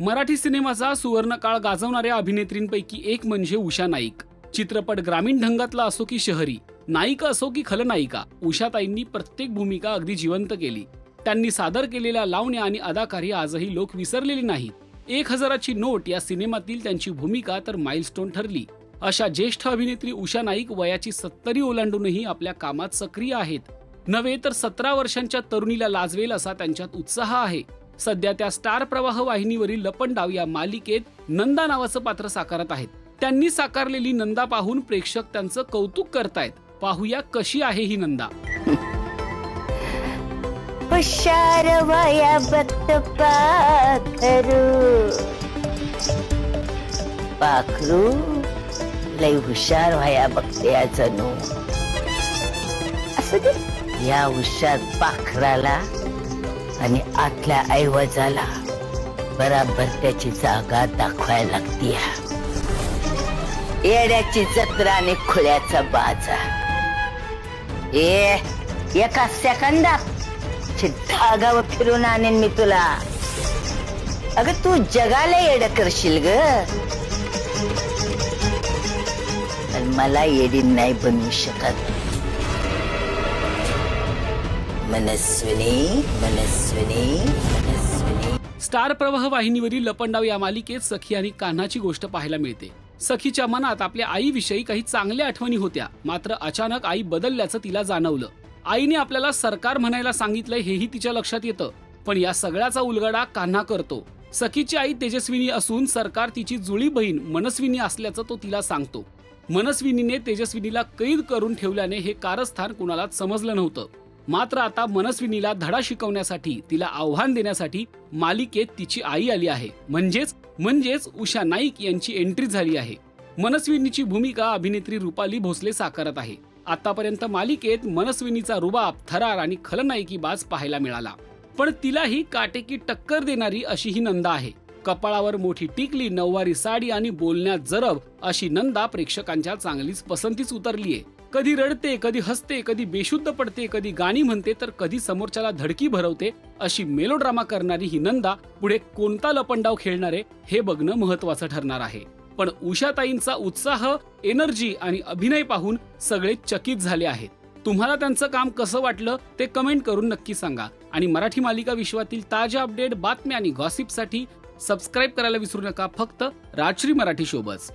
मराठी सिनेमाचा सुवर्णकाळ गाजवणाऱ्या अभिनेत्रींपैकी एक म्हणजे उषा नाईक. चित्रपट ग्रामीण ढंगातला असो की शहरी, नायिका असो की खलनायिका, उषाताईंनी प्रत्येक भूमिका अगदी जिवंत केली. त्यांनी सादर केलेल्या लावण्या आणि अदाकारी आजही लोक विसरलेली नाहीत. 1000ची नोट या सिनेमातील त्यांची भूमिका तर माइलस्टोन ठरली. अशा ज्येष्ठ अभिनेत्री उषा नाईक वयाची 70 ओलांडूनही आपल्या कामात सक्रिय आहेत. नव्हे तर 17 वर्षांच्या तरुणीला लाजवेल असा त्यांच्यात उत्साह आहे. सध्या त्या स्टार प्रवाह वाहिनीवरील लपंडाव या मालिकेत नंदा नावाचं पात्र साकारत आहेत. त्यांनी साकारलेली नंदा पाहून प्रेक्षक त्यांचं कौतुक करतायत. पाहूया कशी आहे ही नंदा. हुशार वया बघत पाखरू लय हुशार व्हाया बघते जणू. असं दे या हुशार पाखराला आणि आतल्या ऐवजाला बराबर त्याची जागा दाखवायला लागती. येड्याची जत्रा आणि खुळ्याचा बाजार. एका सेकंदात धागावर फिरून आणेन मी तुला. अगं तू जगाला येड करशील ग, पण मला येडी नाही बनवू शकत. मनस्विनी मनस्विनी मनस्विनी. स्टार प्रवाह वाहिनीवरील लपंडाव या मालिकेत सखी आणि कान्हाची गोष्ट पाहायला मिळते. सखीच्या मनात आपल्या आईविषयी काही चांगल्या आठवणी होत्या, मात्र अचानक आई बदलल्याचं तिला जाणवलं. आईने आपल्याला सरकार म्हणायला सांगितलंय हेही तिच्या लक्षात येतं, पण या सगळ्याचा उलगडा कान्हा करतो. सखीची आई तेजस्विनी असून सरकार तिची जुळी बहीण मनस्विनी असल्याचं तो तिला सांगतो. मनस्विनीने तेजस्विनीला कैद करून ठेवल्याने हे कारस्थान कुणालाच समजलं नव्हतं. मात्र आता मनस्विनीला धडा शिकवण्यासाठी, तिला आव्हान देण्यासाठी मालिकेत तिची आई आली आहे. म्हणजेच उषा नाईक यांची एंट्री झाली आहे. मनस्विनीची भूमिका अभिनेत्री रुपाली भोसले साकारत आहे. आतापर्यंत मालिकेत मनस्विनीचा रुबाब, थरार आणि खलनायकी बाज पाहायला मिळाला, पण तिलाही काटेकी टक्कर देणारी अशी ही नंदा आहे. कपाळावर मोठी टिकली, नऊवारी साडी आणि बोलण्यात जरब अशी नंदा प्रेक्षकांच्या चांगलीच पसंतीस उतरलीये. कधी रडते, कधी हसते, कधी बेशुद्ध पडते, कधी गाणी म्हणते, तर कधी समोरच्याला धडकी भरवते. अशी मेलोड्रामा करणारी ही नंदा पुढे कोणता लपंडाव खेळणारे हे बघणं महत्वाचं ठरणार आहे. पण उषाताईंचा उत्साह, एनर्जी आणि अभिनय पाहून सगळे चकित झाले आहेत. तुम्हाला त्यांचं काम कसं वाटलं ते कमेंट करून नक्की सांगा. आणि मराठी मालिका विश्वातील ताज्या अपडेट, बातम्या आणि गॉसिपसाठी सबस्क्राईब करायला विसरू नका. फक्त राजश्री मराठी शोबस.